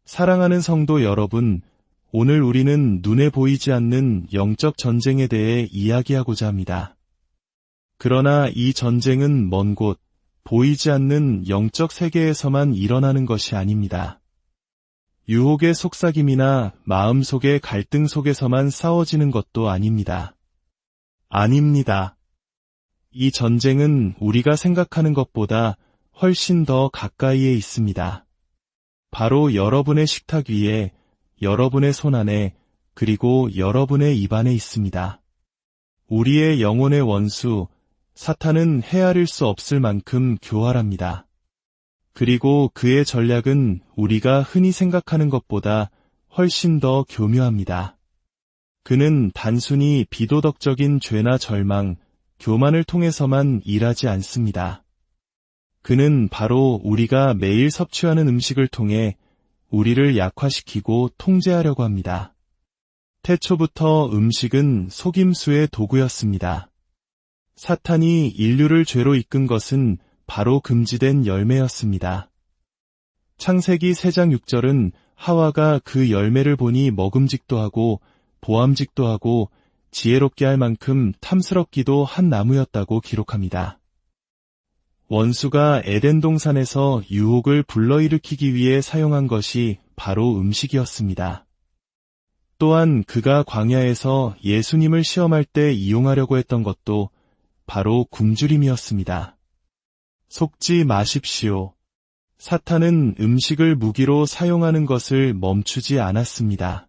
사랑하는 성도 여러분, 오늘 우리는 눈에 보이지 않는 영적 전쟁에 대해 이야기하고자 합니다. 그러나 이 전쟁은 먼 곳, 보이지 않는 영적 세계에서만 일어나는 것이 아닙니다. 유혹의 속삭임이나 마음속의 갈등 속에서만 싸워지는 것도 아닙니다. 아닙니다. 이 전쟁은 우리가 생각하는 것보다 훨씬 더 가까이에 있습니다. 바로 여러분의 식탁 위에, 여러분의 손 안에, 그리고 여러분의 입 안에 있습니다. 우리의 영혼의 원수, 사탄은 헤아릴 수 없을 만큼 교활합니다. 그리고 그의 전략은 우리가 흔히 생각하는 것보다 훨씬 더 교묘합니다. 그는 단순히 비도덕적인 죄나 절망, 교만을 통해서만 일하지 않습니다. 그는 바로 우리가 매일 섭취하는 음식을 통해 우리를 약화시키고 통제하려고 합니다. 태초부터 음식은 속임수의 도구였습니다. 사탄이 인류를 죄로 이끈 것은 바로 금지된 열매였습니다. 창세기 3장 6절은 하와가 그 열매를 보니 먹음직도 하고 보암직도 하고 지혜롭게 할 만큼 탐스럽기도 한 나무였다고 기록합니다. 원수가 에덴 동산에서 유혹을 불러일으키기 위해 사용한 것이 바로 음식이었습니다. 또한 그가 광야에서 예수님을 시험할 때 이용하려고 했던 것도 바로 굶주림이었습니다. 속지 마십시오. 사탄은 음식을 무기로 사용하는 것을 멈추지 않았습니다.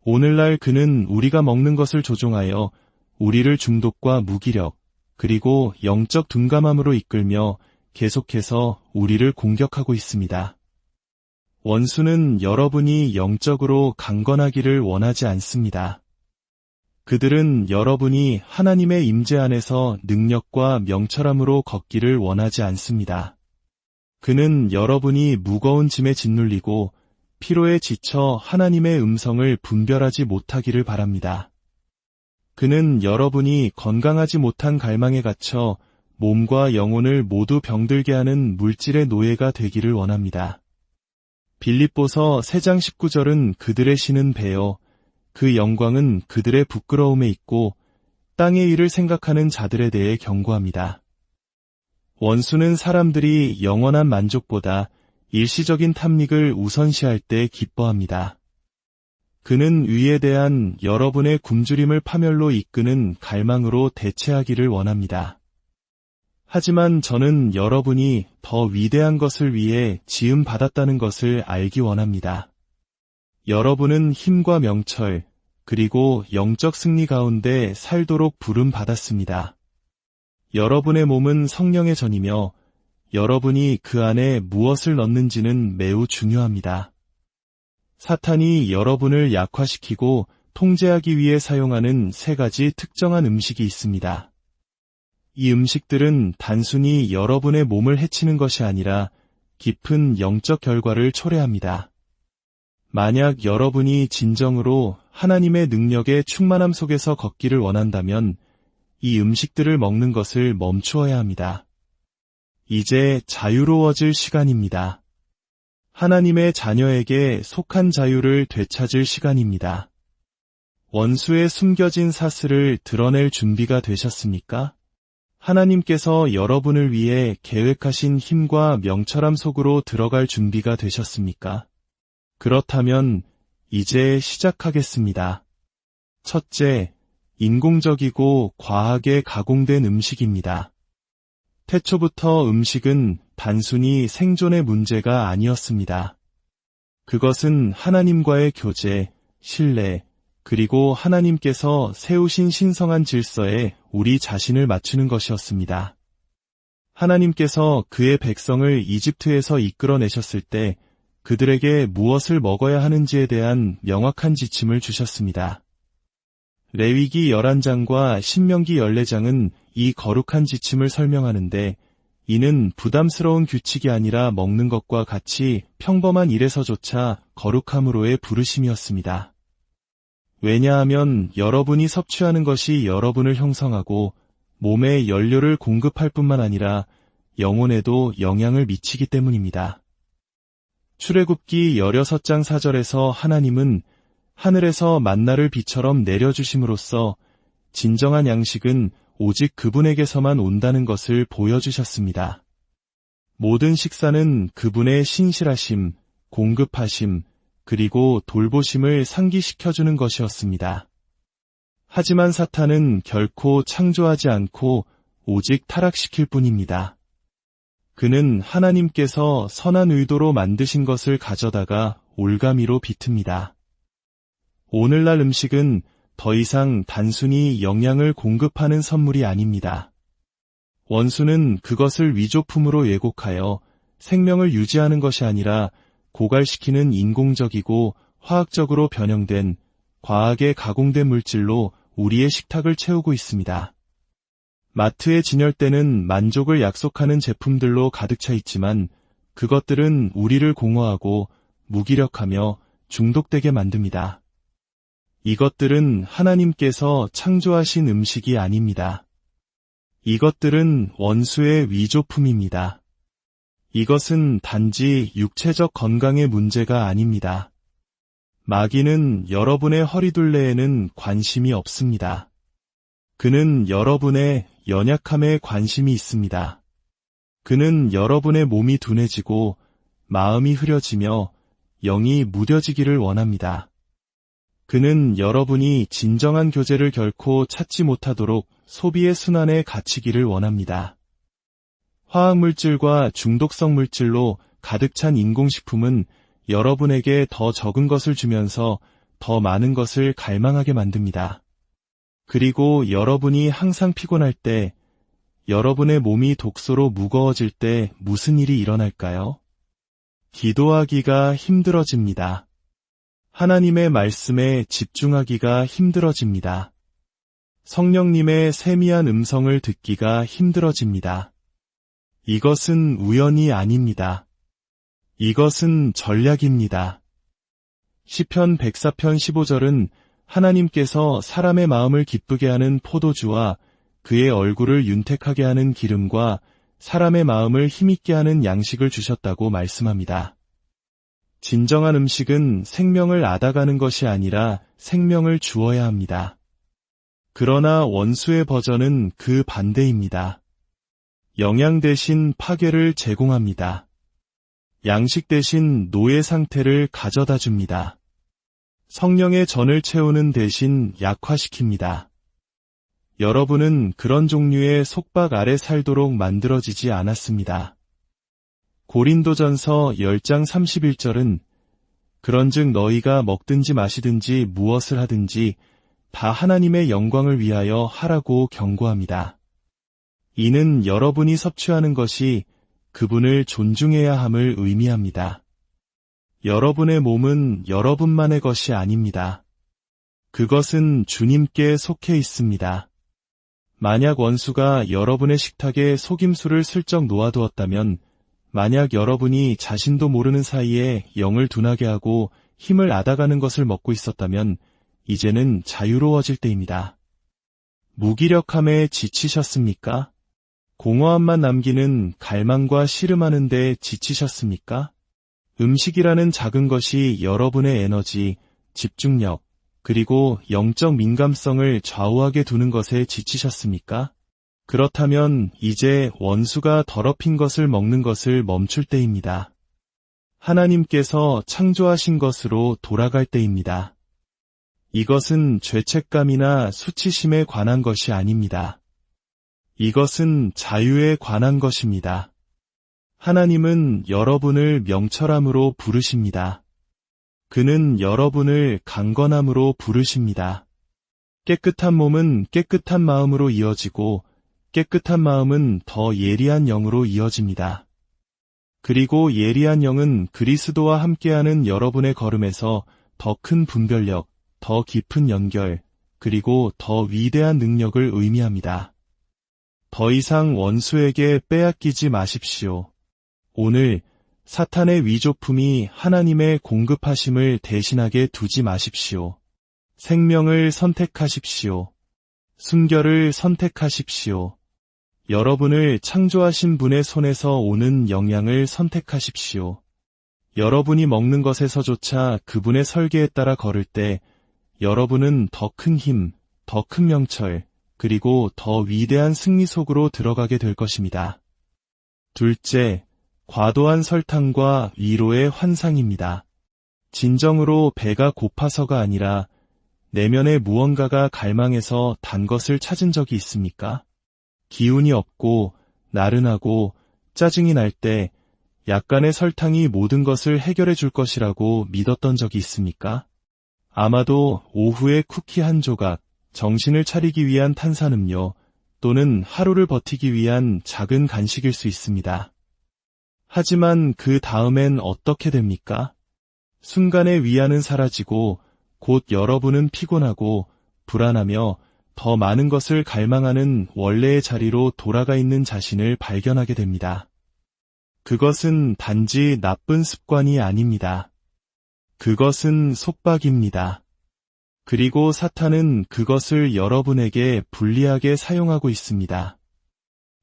오늘날 그는 우리가 먹는 것을 조종하여 우리를 중독과 무기력, 그리고 영적 둔감함으로 이끌며 계속해서 우리를 공격하고 있습니다. 원수는 여러분이 영적으로 강건하기를 원하지 않습니다. 그들은 여러분이 하나님의 임재 안에서 능력과 명철함으로 걷기를 원하지 않습니다. 그는 여러분이 무거운 짐에 짓눌리고 피로에 지쳐 하나님의 음성을 분별하지 못하기를 바랍니다. 그는 여러분이 건강하지 못한 갈망에 갇혀 몸과 영혼을 모두 병들게 하는 물질의 노예가 되기를 원합니다. 빌립보서 3장 19절은 그들의 신은 배요, 그 영광은 그들의 부끄러움에 있고 땅의 일을 생각하는 자들에 대해 경고합니다. 원수는 사람들이 영원한 만족보다 일시적인 탐닉을 우선시할 때 기뻐합니다. 그는 위에 대한 여러분의 굶주림을 파멸로 이끄는 갈망으로 대체하기를 원합니다. 하지만 저는 여러분이 더 위대한 것을 위해 지음받았다는 것을 알기 원합니다. 여러분은 힘과 명철, 그리고 영적 승리 가운데 살도록 부름받았습니다. 여러분의 몸은 성령의 전이며 여러분이 그 안에 무엇을 넣는지는 매우 중요합니다. 사탄이 여러분을 약화시키고 통제하기 위해 사용하는 3가지 특정한 음식이 있습니다. 이 음식들은 단순히 여러분의 몸을 해치는 것이 아니라 깊은 영적 결과를 초래합니다. 만약 여러분이 진정으로 하나님의 능력의 충만함 속에서 걷기를 원한다면 이 음식들을 먹는 것을 멈추어야 합니다. 이제 자유로워질 시간입니다. 하나님의 자녀에게 속한 자유를 되찾을 시간입니다. 원수의 숨겨진 사슬을 드러낼 준비가 되셨습니까? 하나님께서 여러분을 위해 계획하신 힘과 명철함 속으로 들어갈 준비가 되셨습니까? 그렇다면 이제 시작하겠습니다. 첫째, 인공적이고 과하게 가공된 음식입니다. 태초부터 음식은 단순히 생존의 문제가 아니었습니다. 그것은 하나님과의 교제, 신뢰, 그리고 하나님께서 세우신 신성한 질서에 우리 자신을 맞추는 것이었습니다. 하나님께서 그의 백성을 이집트에서 이끌어내셨을 때 그들에게 무엇을 먹어야 하는지에 대한 명확한 지침을 주셨습니다. 레위기 11장과 신명기 14장은 이 거룩한 지침을 설명하는데 이는 부담스러운 규칙이 아니라 먹는 것과 같이 평범한 일에서조차 거룩함으로의 부르심이었습니다. 왜냐하면 여러분이 섭취하는 것이 여러분을 형성하고 몸에 연료를 공급할 뿐만 아니라 영혼에도 영향을 미치기 때문입니다. 출애굽기 16장 4절에서 하나님은 하늘에서 만나를 비처럼 내려주심으로써 진정한 양식은 오직 그분에게서만 온다는 것을 보여주셨습니다. 모든 식사는 그분의 신실하심, 공급하심, 그리고 돌보심을 상기시켜주는 것이었습니다. 하지만 사탄은 결코 창조하지 않고 오직 타락시킬 뿐입니다. 그는 하나님께서 선한 의도로 만드신 것을 가져다가 올가미로 비틉니다. 오늘날 음식은 더 이상 단순히 영양을 공급하는 선물이 아닙니다. 원수는 그것을 위조품으로 왜곡하여 생명을 유지하는 것이 아니라 고갈시키는 인공적이고 화학적으로 변형된 과하게 가공된 물질로 우리의 식탁을 채우고 있습니다. 마트의 진열대는 만족을 약속하는 제품들로 가득 차 있지만 그것들은 우리를 공허하고 무기력하며 중독되게 만듭니다. 이것들은 하나님께서 창조하신 음식이 아닙니다. 이것들은 원수의 위조품입니다. 이것은 단지 육체적 건강의 문제가 아닙니다. 마귀는 여러분의 허리둘레에는 관심이 없습니다. 그는 여러분의 연약함에 관심이 있습니다. 그는 여러분의 몸이 둔해지고 마음이 흐려지며 영이 무뎌지기를 원합니다. 그는 여러분이 진정한 교제를 결코 찾지 못하도록 소비의 순환에 갇히기를 원합니다. 화학물질과 중독성 물질로 가득 찬 인공식품은 여러분에게 더 적은 것을 주면서 더 많은 것을 갈망하게 만듭니다. 그리고 여러분이 항상 피곤할 때, 여러분의 몸이 독소로 무거워질 때 무슨 일이 일어날까요? 기도하기가 힘들어집니다. 하나님의 말씀에 집중하기가 힘들어집니다. 성령님의 세미한 음성을 듣기가 힘들어집니다. 이것은 우연이 아닙니다. 이것은 전략입니다. 시편 104편 15절은 하나님께서 사람의 마음을 기쁘게 하는 포도주와 그의 얼굴을 윤택하게 하는 기름과 사람의 마음을 힘있게 하는 양식을 주셨다고 말씀합니다. 진정한 음식은 생명을 앗아가는 것이 아니라 생명을 주어야 합니다. 그러나 원수의 버전은 그 반대입니다. 영양 대신 파괴를 제공합니다. 양식 대신 노예 상태를 가져다 줍니다. 성령의 전을 채우는 대신 약화시킵니다. 여러분은 그런 종류의 속박 아래 살도록 만들어지지 않았습니다. 고린도전서 10장 31절은 그런즉 너희가 먹든지 마시든지 무엇을 하든지 다 하나님의 영광을 위하여 하라고 경고합니다. 이는 여러분이 섭취하는 것이 그분을 존중해야 함을 의미합니다. 여러분의 몸은 여러분만의 것이 아닙니다. 그것은 주님께 속해 있습니다. 만약 원수가 여러분의 식탁에 속임수를 슬쩍 놓아두었다면, 만약 여러분이 자신도 모르는 사이에 영을 둔하게 하고 힘을 앗아가는 것을 먹고 있었다면 이제는 자유로워질 때입니다. 무기력함에 지치셨습니까? 공허함만 남기는 갈망과 씨름하는 데 지치셨습니까? 음식이라는 작은 것이 여러분의 에너지, 집중력, 그리고 영적 민감성을 좌우하게 두는 것에 지치셨습니까? 그렇다면 이제 원수가 더럽힌 것을 먹는 것을 멈출 때입니다. 하나님께서 창조하신 것으로 돌아갈 때입니다. 이것은 죄책감이나 수치심에 관한 것이 아닙니다. 이것은 자유에 관한 것입니다. 하나님은 여러분을 명철함으로 부르십니다. 그는 여러분을 강건함으로 부르십니다. 깨끗한 몸은 깨끗한 마음으로 이어지고 깨끗한 마음은 더 예리한 영으로 이어집니다. 그리고 예리한 영은 그리스도와 함께하는 여러분의 걸음에서 더 큰 분별력, 더 깊은 연결, 그리고 더 위대한 능력을 의미합니다. 더 이상 원수에게 빼앗기지 마십시오. 오늘 사탄의 위조품이 하나님의 공급하심을 대신하게 두지 마십시오. 생명을 선택하십시오. 순결을 선택하십시오. 여러분을 창조하신 분의 손에서 오는 영향을 선택하십시오. 여러분이 먹는 것에서조차 그분의 설계에 따라 걸을 때 여러분은 더 큰 힘, 더 큰 명철, 그리고 더 위대한 승리 속으로 들어가게 될 것입니다. 둘째, 과도한 설탕과 위로의 환상입니다. 진정으로 배가 고파서가 아니라 내면의 무언가가 갈망해서 단 것을 찾은 적이 있습니까? 기운이 없고 나른하고 짜증이 날 때 약간의 설탕이 모든 것을 해결해 줄 것이라고 믿었던 적이 있습니까? 아마도 오후에 쿠키 한 조각, 정신을 차리기 위한 탄산음료 또는 하루를 버티기 위한 작은 간식일 수 있습니다. 하지만 그 다음엔 어떻게 됩니까? 순간의 위안은 사라지고 곧 여러분은 피곤하고 불안하며 더 많은 것을 갈망하는 원래의 자리로 돌아가 있는 자신을 발견하게 됩니다. 그것은 단지 나쁜 습관이 아닙니다. 그것은 속박입니다. 그리고 사탄은 그것을 여러분에게 불리하게 사용하고 있습니다.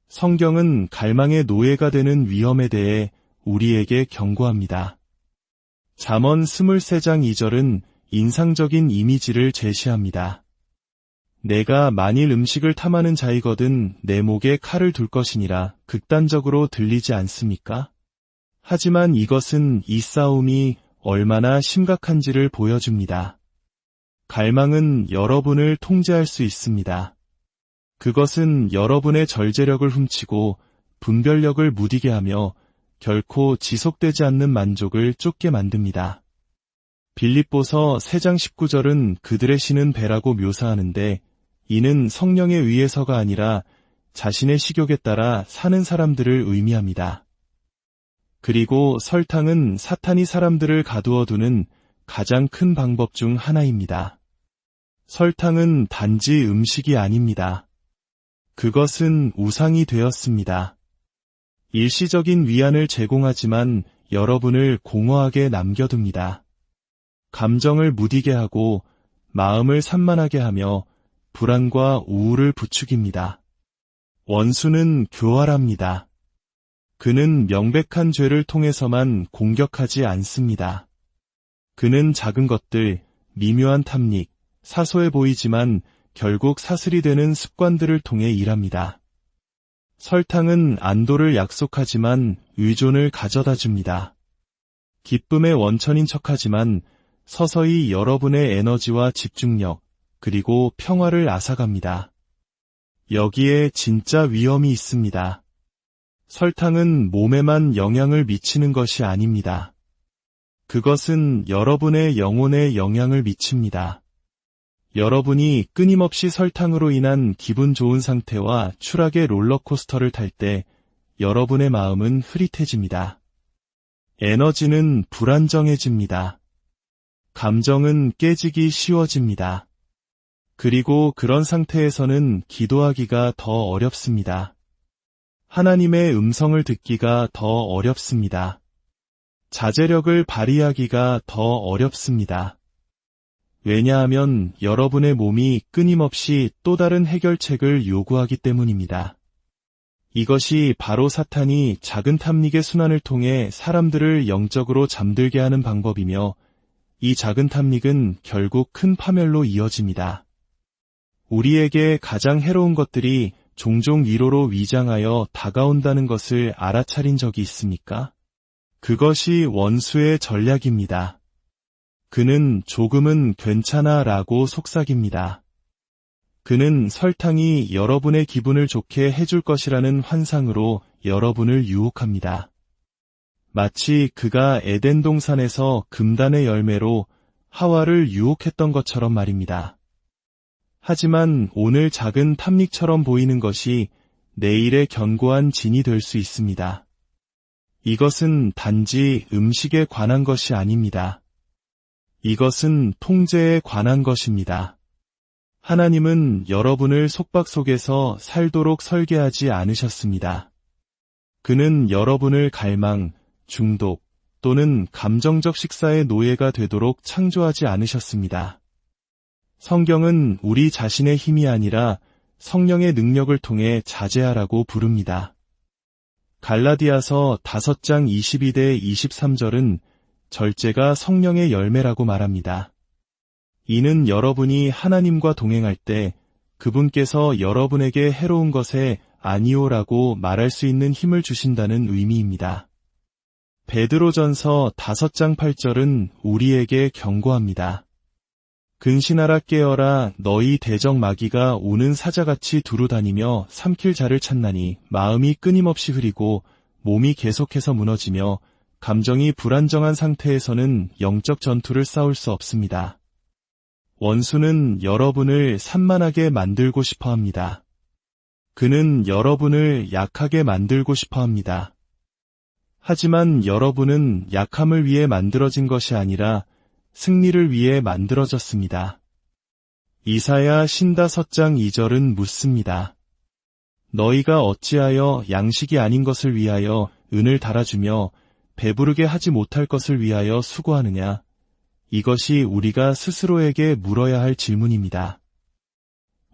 성경은 갈망의 노예가 되는 위험에 대해 우리에게 경고합니다. 잠언 23장 2절은 인상적인 이미지를 제시합니다. 내가 만일 음식을 탐하는 자이거든 내 목에 칼을 둘 것이니라 극단적으로 들리지 않습니까? 하지만 이것은 이 싸움이 얼마나 심각한지를 보여줍니다. 갈망은 여러분을 통제할 수 있습니다. 그것은 여러분의 절제력을 훔치고 분별력을 무디게 하며 결코 지속되지 않는 만족을 쫓게 만듭니다. 빌립보서 3장 19절은 그들의 신은 배라고 묘사하는데 이는 성령에 의해서가 아니라 자신의 식욕에 따라 사는 사람들을 의미합니다. 그리고 설탕은 사탄이 사람들을 가두어 두는 가장 큰 방법 중 하나입니다. 설탕은 단지 음식이 아닙니다. 그것은 우상이 되었습니다. 일시적인 위안을 제공하지만 여러분을 공허하게 남겨둡니다. 감정을 무디게 하고 마음을 산만하게 하며 불안과 우울을 부추깁니다. 원수는 교활합니다. 그는 명백한 죄를 통해서만 공격하지 않습니다. 그는 작은 것들, 미묘한 탐닉, 사소해 보이지만 결국 사슬이 되는 습관들을 통해 일합니다. 설탕은 안도를 약속하지만 의존을 가져다 줍니다. 기쁨의 원천인 척하지만 서서히 여러분의 에너지와 집중력, 그리고 평화를 앗아갑니다. 여기에 진짜 위험이 있습니다. 설탕은 몸에만 영향을 미치는 것이 아닙니다. 그것은 여러분의 영혼에 영향을 미칩니다. 여러분이 끊임없이 설탕으로 인한 기분 좋은 상태와 추락의 롤러코스터를 탈 때 여러분의 마음은 흐릿해집니다. 에너지는 불안정해집니다. 감정은 깨지기 쉬워집니다. 그리고 그런 상태에서는 기도하기가 더 어렵습니다. 하나님의 음성을 듣기가 더 어렵습니다. 자제력을 발휘하기가 더 어렵습니다. 왜냐하면 여러분의 몸이 끊임없이 또 다른 해결책을 요구하기 때문입니다. 이것이 바로 사탄이 작은 탐닉의 순환을 통해 사람들을 영적으로 잠들게 하는 방법이며 이 작은 탐닉은 결국 큰 파멸로 이어집니다. 우리에게 가장 해로운 것들이 종종 위로로 위장하여 다가온다는 것을 알아차린 적이 있습니까? 그것이 원수의 전략입니다. 그는 조금은 괜찮아 라고 속삭입니다. 그는 설탕이 여러분의 기분을 좋게 해줄 것이라는 환상으로 여러분을 유혹합니다. 마치 그가 에덴 동산에서 금단의 열매로 하와를 유혹했던 것처럼 말입니다. 하지만 오늘 작은 탐닉처럼 보이는 것이 내일의 견고한 진이 될 수 있습니다. 이것은 단지 음식에 관한 것이 아닙니다. 이것은 통제에 관한 것입니다. 하나님은 여러분을 속박 속에서 살도록 설계하지 않으셨습니다. 그는 여러분을 갈망, 중독 또는 감정적 식사의 노예가 되도록 창조하지 않으셨습니다. 성경은 우리 자신의 힘이 아니라 성령의 능력을 통해 자제하라고 부릅니다. 갈라디아서 5장 22-23절은 절제가 성령의 열매라고 말합니다. 이는 여러분이 하나님과 동행할 때 그분께서 여러분에게 해로운 것에 아니오라고 말할 수 있는 힘을 주신다는 의미입니다. 베드로전서 5장 8절은 우리에게 경고합니다. 근신하라 깨어라 너희 대적 마귀가 오는 사자같이 두루다니며 삼킬 자를 찾나니 마음이 끊임없이 흐리고 몸이 계속해서 무너지며 감정이 불안정한 상태에서는 영적 전투를 싸울 수 없습니다. 원수는 여러분을 산만하게 만들고 싶어 합니다. 그는 여러분을 약하게 만들고 싶어 합니다. 하지만 여러분은 약함을 위해 만들어진 것이 아니라 승리를 위해 만들어졌습니다. 이사야 55장 2절은 묻습니다. 너희가 어찌하여 양식이 아닌 것을 위하여 은을 달아주며 배부르게 하지 못할 것을 위하여 수고하느냐? 이것이 우리가 스스로에게 물어야 할 질문입니다.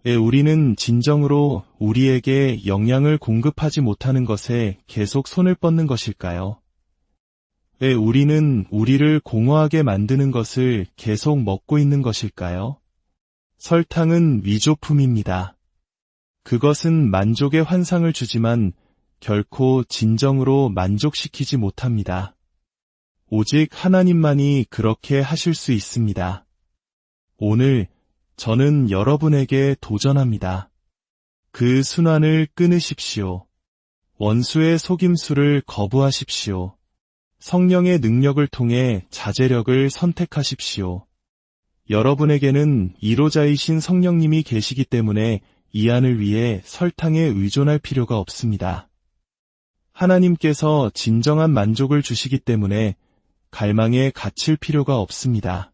왜 우리는 진정으로 우리에게 영양을 공급하지 못하는 것에 계속 손을 뻗는 것일까요? 왜 우리는 우리를 공허하게 만드는 것을 계속 먹고 있는 것일까요? 설탕은 위조품입니다. 그것은 만족의 환상을 주지만 결코 진정으로 만족시키지 못합니다. 오직 하나님만이 그렇게 하실 수 있습니다. 오늘 저는 여러분에게 도전합니다. 그 순환을 끊으십시오. 원수의 속임수를 거부하십시오. 성령의 능력을 통해 자제력을 선택하십시오. 여러분에게는 이로자이신 성령님이 계시기 때문에 이 안을 위해 설탕에 의존할 필요가 없습니다. 하나님께서 진정한 만족을 주시기 때문에 갈망에 갇힐 필요가 없습니다.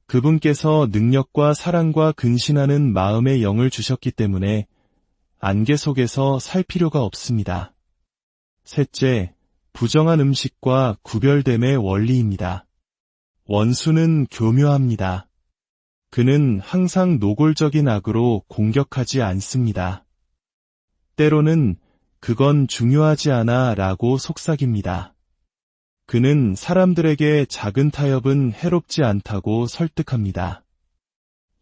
그분께서 능력과 사랑과 근신하는 마음의 영을 주셨기 때문에 안개 속에서 살 필요가 없습니다. 셋째, 부정한 음식과 구별됨의 원리입니다. 원수는 교묘합니다. 그는 항상 노골적인 악으로 공격하지 않습니다. 때로는 그건 중요하지 않아 라고 속삭입니다. 그는 사람들에게 작은 타협은 해롭지 않다고 설득합니다.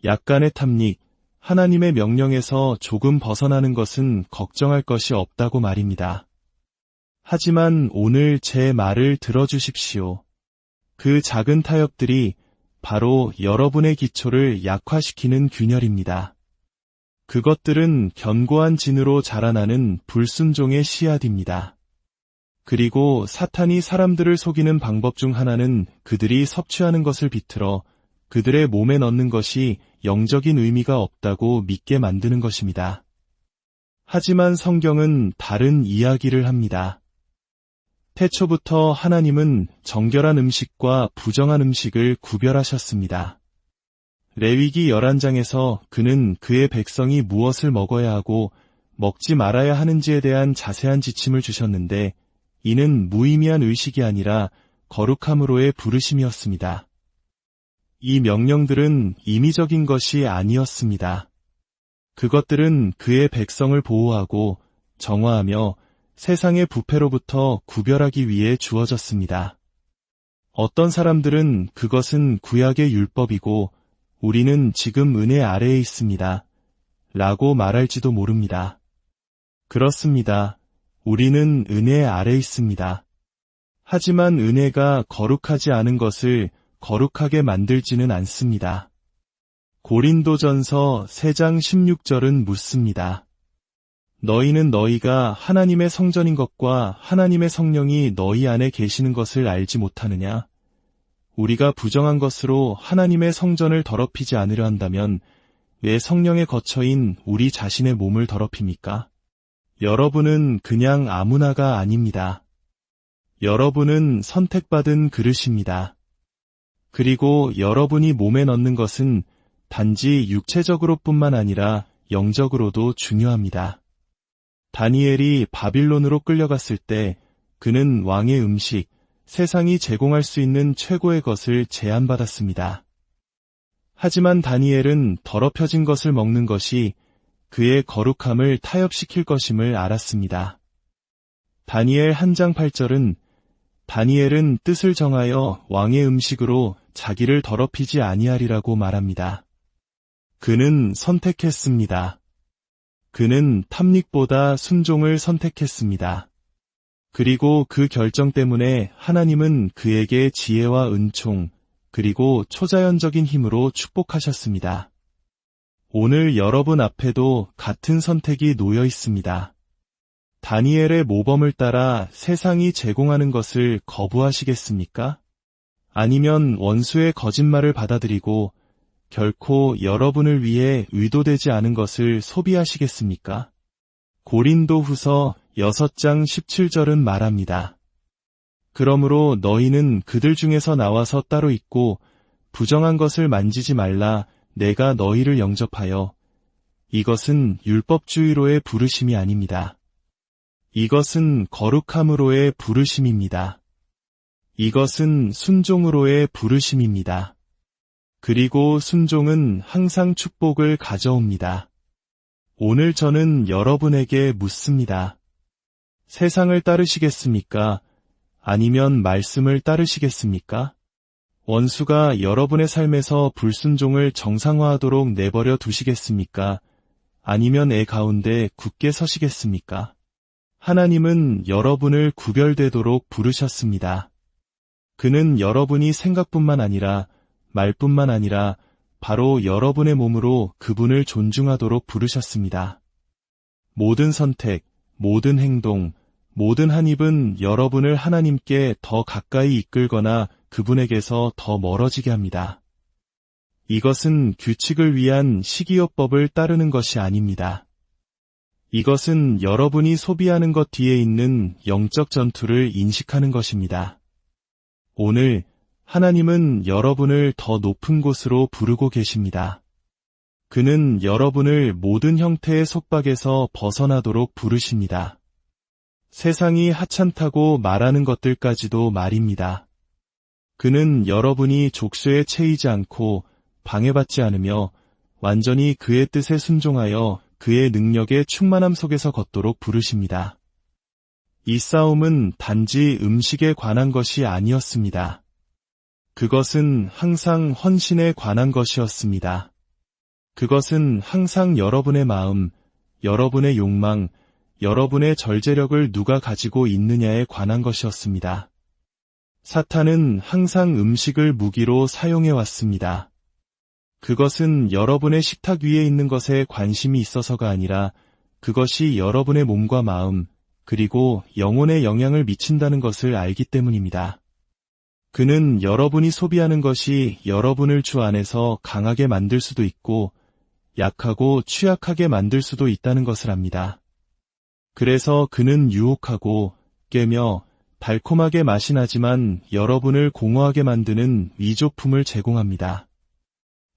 약간의 탐닉, 하나님의 명령에서 조금 벗어나는 것은 걱정할 것이 없다고 말입니다. 하지만 오늘 제 말을 들어주십시오. 그 작은 타협들이 바로 여러분의 기초를 약화시키는 균열입니다. 그것들은 견고한 진으로 자라나는 불순종의 씨앗입니다. 그리고 사탄이 사람들을 속이는 방법 중 하나는 그들이 섭취하는 것을 비틀어 그들의 몸에 넣는 것이 영적인 의미가 없다고 믿게 만드는 것입니다. 하지만 성경은 다른 이야기를 합니다. 태초부터 하나님은 정결한 음식과 부정한 음식을 구별하셨습니다. 레위기 11장에서 그는 그의 백성이 무엇을 먹어야 하고 먹지 말아야 하는지에 대한 자세한 지침을 주셨는데 이는 무의미한 의식이 아니라 거룩함으로의 부르심이었습니다. 이 명령들은 임의적인 것이 아니었습니다. 그것들은 그의 백성을 보호하고 정화하며 세상의 부패로부터 구별하기 위해 주어졌습니다. 어떤 사람들은 그것은 구약의 율법이고 우리는 지금 은혜 아래에 있습니다. 라고 말할지도 모릅니다. 그렇습니다. 우리는 은혜 아래 있습니다. 하지만 은혜가 거룩하지 않은 것을 거룩하게 만들지는 않습니다. 고린도전서 3장 16절은 묻습니다. 너희는 너희가 하나님의 성전인 것과 하나님의 성령이 너희 안에 계시는 것을 알지 못하느냐? 우리가 부정한 것으로 하나님의 성전을 더럽히지 않으려 한다면 왜 성령의 거처인 우리 자신의 몸을 더럽힙니까? 여러분은 그냥 아무나가 아닙니다. 여러분은 선택받은 그릇입니다. 그리고 여러분이 몸에 넣는 것은 단지 육체적으로뿐만 아니라 영적으로도 중요합니다. 다니엘이 바빌론으로 끌려갔을 때 그는 왕의 음식, 세상이 제공할 수 있는 최고의 것을 제안받았습니다. 하지만 다니엘은 더럽혀진 것을 먹는 것이 그의 거룩함을 타협시킬 것임을 알았습니다. 다니엘 1장 8절은 다니엘은 뜻을 정하여 왕의 음식으로 자기를 더럽히지 아니하리라고 말합니다. 그는 선택했습니다. 그는 탐닉보다 순종을 선택했습니다. 그리고 그 결정 때문에 하나님은 그에게 지혜와 은총, 그리고 초자연적인 힘으로 축복하셨습니다. 오늘 여러분 앞에도 같은 선택이 놓여 있습니다. 다니엘의 모범을 따라 세상이 제공하는 것을 거부하시겠습니까? 아니면 원수의 거짓말을 받아들이고 결코 여러분을 위해 의도되지 않은 것을 소비하시겠습니까? 고린도후서 6장 17절은 말합니다. 그러므로 너희는 그들 중에서 나와서 따로 있고 부정한 것을 만지지 말라. 내가 너희를 영접하여. 이것은 율법주의로의 부르심이 아닙니다. 이것은 거룩함으로의 부르심입니다. 이것은 순종으로의 부르심입니다. 그리고 순종은 항상 축복을 가져옵니다. 오늘 저는 여러분에게 묻습니다. 세상을 따르시겠습니까? 아니면 말씀을 따르시겠습니까? 원수가 여러분의 삶에서 불순종을 정상화하도록 내버려 두시겠습니까? 아니면 애 가운데 굳게 서시겠습니까? 하나님은 여러분을 구별되도록 부르셨습니다. 그는 여러분이 생각뿐만 아니라 말뿐만 아니라 바로 여러분의 몸으로 그분을 존중하도록 부르셨습니다. 모든 선택, 모든 행동, 모든 한 입은 여러분을 하나님께 더 가까이 이끌거나 그분에게서 더 멀어지게 합니다. 이것은 규칙을 위한 식이요법을 따르는 것이 아닙니다. 이것은 여러분이 소비하는 것 뒤에 있는 영적 전투를 인식하는 것입니다. 오늘 하나님은 여러분을 더 높은 곳으로 부르고 계십니다. 그는 여러분을 모든 형태의 속박에서 벗어나도록 부르십니다. 세상이 하찮다고 말하는 것들까지도 말입니다. 그는 여러분이 족쇄에 채이지 않고 방해받지 않으며 완전히 그의 뜻에 순종하여 그의 능력의 충만함 속에서 걷도록 부르십니다. 이 싸움은 단지 음식에 관한 것이 아니었습니다. 그것은 항상 헌신에 관한 것이었습니다. 그것은 항상 여러분의 마음, 여러분의 욕망, 여러분의 절제력을 누가 가지고 있느냐에 관한 것이었습니다. 사탄은 항상 음식을 무기로 사용해왔습니다. 그것은 여러분의 식탁 위에 있는 것에 관심이 있어서가 아니라 그것이 여러분의 몸과 마음, 그리고 영혼에 영향을 미친다는 것을 알기 때문입니다. 그는 여러분이 소비하는 것이 여러분을 주 안에서 강하게 만들 수도 있고 약하고 취약하게 만들 수도 있다는 것을 압니다. 그래서 그는 유혹하고 깨며 달콤하게 맛이 나지만 여러분을 공허하게 만드는 위조품을 제공합니다.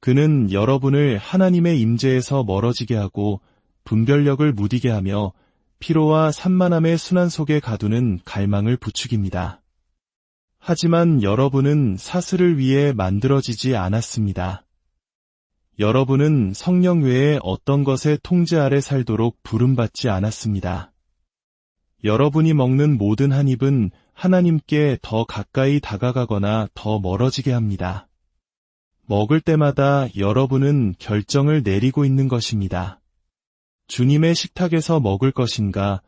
그는 여러분을 하나님의 임재에서 멀어지게 하고 분별력을 무디게 하며 피로와 산만함의 순환 속에 가두는 갈망을 부추깁니다. 하지만 여러분은 사슬을 위해 만들어지지 않았습니다. 여러분은 성령 외에 어떤 것의 통제 아래 살도록 부름받지 않았습니다. 여러분이 먹는 모든 한 입은 하나님께 더 가까이 다가가거나 더 멀어지게 합니다. 먹을 때마다 여러분은 결정을 내리고 있는 것입니다. 주님의 식탁에서 먹을 것인가,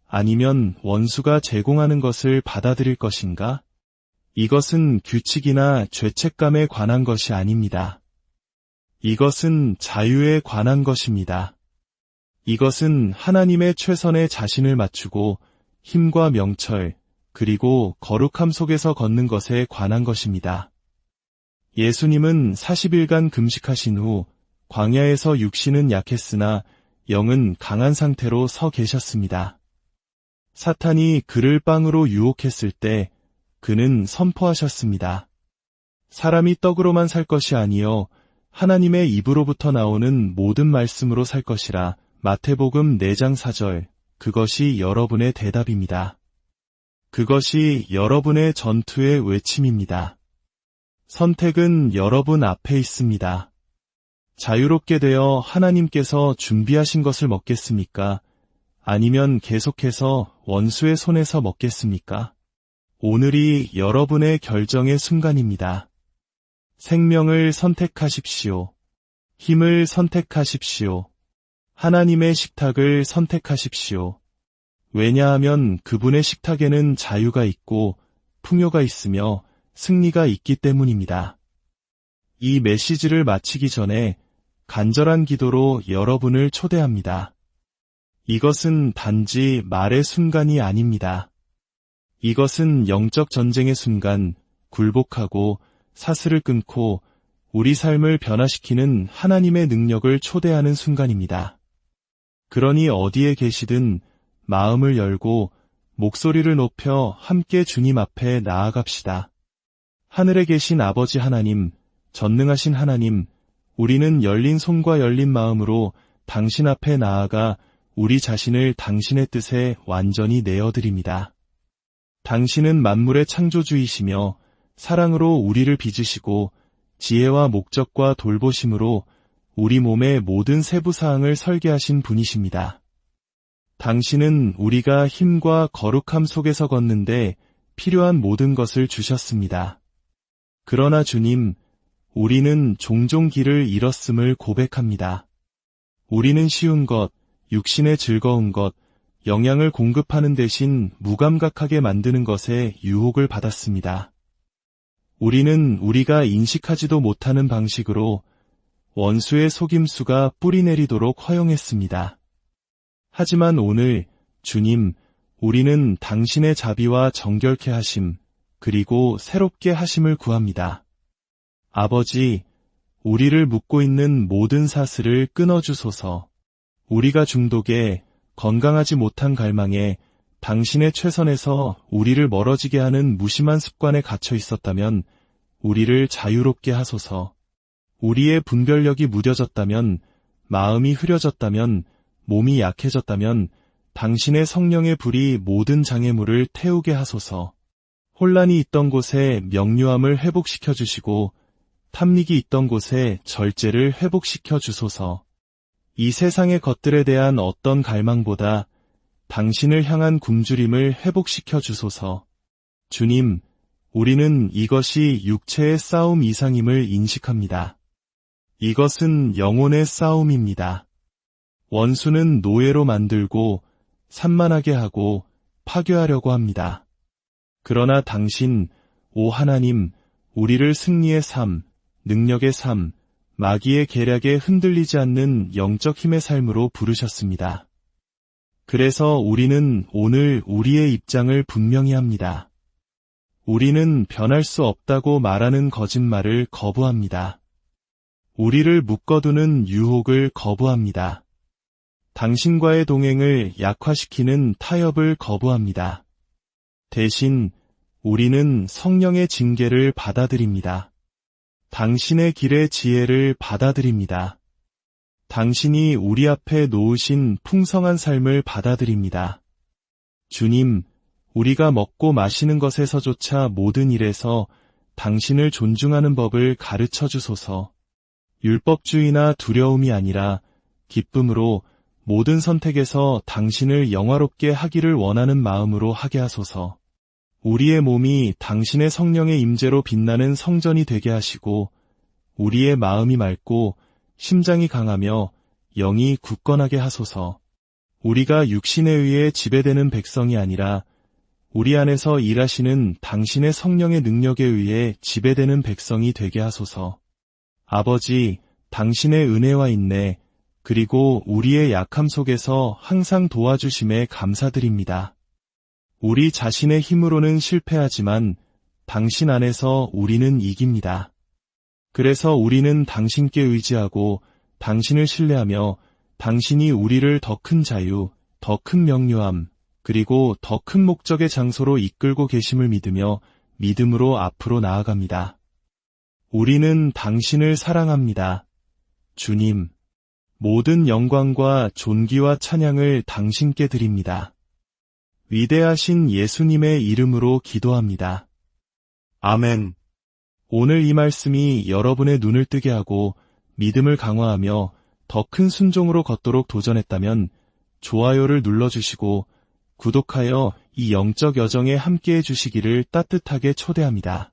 아니면 원수가 제공하는 것을 받아들일 것인가? 이것은 규칙이나 죄책감에 관한 것이 아닙니다. 이것은 자유에 관한 것입니다. 이것은 하나님의 최선에 자신을 맞추고 힘과 명철, 그리고 거룩함 속에서 걷는 것에 관한 것입니다. 예수님은 40일간 금식하신 후 광야에서 육신은 약했으나 영은 강한 상태로 서 계셨습니다. 사탄이 그를 빵으로 유혹했을 때 그는 선포하셨습니다. 사람이 떡으로만 살 것이 아니요 하나님의 입으로부터 나오는 모든 말씀으로 살 것이라. 마태복음 4장 4절. 그것이 여러분의 대답입니다. 그것이 여러분의 전투의 외침입니다. 선택은 여러분 앞에 있습니다. 자유롭게 되어 하나님께서 준비하신 것을 먹겠습니까? 아니면 계속해서 원수의 손에서 먹겠습니까? 오늘이 여러분의 결정의 순간입니다. 생명을 선택하십시오. 힘을 선택하십시오. 하나님의 식탁을 선택하십시오. 왜냐하면 그분의 식탁에는 자유가 있고 풍요가 있으며 승리가 있기 때문입니다. 이 메시지를 마치기 전에 간절한 기도로 여러분을 초대합니다. 이것은 단지 말의 순간이 아닙니다. 이것은 영적 전쟁의 순간, 굴복하고 사슬을 끊고 우리 삶을 변화시키는 하나님의 능력을 초대하는 순간입니다. 그러니 어디에 계시든 마음을 열고 목소리를 높여 함께 주님 앞에 나아갑시다. 하늘에 계신 아버지 하나님, 전능하신 하나님, 우리는 열린 손과 열린 마음으로 당신 앞에 나아가 우리 자신을 당신의 뜻에 완전히 내어드립니다. 당신은 만물의 창조주이시며 사랑으로 우리를 빚으시고 지혜와 목적과 돌보심으로 우리 몸의 모든 세부사항을 설계하신 분이십니다. 당신은 우리가 힘과 거룩함 속에서 걷는데 필요한 모든 것을 주셨습니다. 그러나 주님, 우리는 종종 길을 잃었음을 고백합니다. 우리는 쉬운 것, 육신의 즐거운 것, 영양을 공급하는 대신 무감각하게 만드는 것에 유혹을 받았습니다. 우리는 우리가 인식하지도 못하는 방식으로 원수의 속임수가 뿌리내리도록 허용했습니다. 하지만 오늘 주님, 우리는 당신의 자비와 정결케 하심, 그리고 새롭게 하심을 구합니다. 아버지, 우리를 묶고 있는 모든 사슬을 끊어주소서. 우리가 중독에, 건강하지 못한 갈망에, 당신의 최선에서 우리를 멀어지게 하는 무심한 습관에 갇혀 있었다면 우리를 자유롭게 하소서. 우리의 분별력이 무뎌졌다면, 마음이 흐려졌다면, 몸이 약해졌다면 당신의 성령의 불이 모든 장애물을 태우게 하소서. 혼란이 있던 곳에 명료함을 회복시켜 주시고 탐닉이 있던 곳에 절제를 회복시켜 주소서. 이 세상의 것들에 대한 어떤 갈망보다 당신을 향한 굶주림을 회복시켜 주소서. 주님, 우리는 이것이 육체의 싸움 이상임을 인식합니다. 이것은 영혼의 싸움입니다. 원수는 노예로 만들고 산만하게 하고 파괴하려고 합니다. 그러나 당신, 오 하나님, 우리를 승리의 삶, 능력의 삶, 마귀의 계략에 흔들리지 않는 영적 힘의 삶으로 부르셨습니다. 그래서 우리는 오늘 우리의 입장을 분명히 합니다. 우리는 변할 수 없다고 말하는 거짓말을 거부합니다. 우리를 묶어두는 유혹을 거부합니다. 당신과의 동행을 약화시키는 타협을 거부합니다. 대신 우리는 성령의 징계를 받아들입니다. 당신의 길의 지혜를 받아들입니다. 당신이 우리 앞에 놓으신 풍성한 삶을 받아들입니다. 주님, 우리가 먹고 마시는 것에서조차 모든 일에서 당신을 존중하는 법을 가르쳐 주소서. 율법주의나 두려움이 아니라 기쁨으로 모든 선택에서 당신을 영화롭게 하기를 원하는 마음으로 하게 하소서. 우리의 몸이 당신의 성령의 임재로 빛나는 성전이 되게 하시고 우리의 마음이 맑고 심장이 강하며 영이 굳건하게 하소서. 우리가 육신에 의해 지배되는 백성이 아니라 우리 안에서 일하시는 당신의 성령의 능력에 의해 지배되는 백성이 되게 하소서. 아버지, 당신의 은혜와 인내, 그리고 우리의 약함 속에서 항상 도와주심에 감사드립니다. 우리 자신의 힘으로는 실패하지만 당신 안에서 우리는 이깁니다. 그래서 우리는 당신께 의지하고 당신을 신뢰하며 당신이 우리를 더 큰 자유, 더 큰 명료함, 그리고 더 큰 목적의 장소로 이끌고 계심을 믿으며 믿음으로 앞으로 나아갑니다. 우리는 당신을 사랑합니다. 주님, 모든 영광과 존귀와 찬양을 당신께 드립니다. 위대하신 예수님의 이름으로 기도합니다. 아멘. 오늘 이 말씀이 여러분의 눈을 뜨게 하고 믿음을 강화하며 더 큰 순종으로 걷도록 도전했다면 좋아요를 눌러주시고 구독하여 이 영적 여정에 함께해 주시기를 따뜻하게 초대합니다.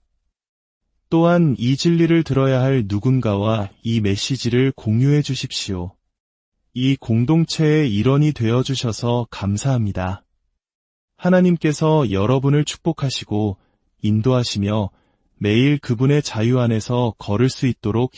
또한 이 진리를 들어야 할 누군가와 이 메시지를 공유해 주십시오. 이 공동체의 일원이 되어 주셔서 감사합니다. 하나님께서 여러분을 축복하시고 인도하시며 매일 그분의 자유 안에서 걸을 수 있도록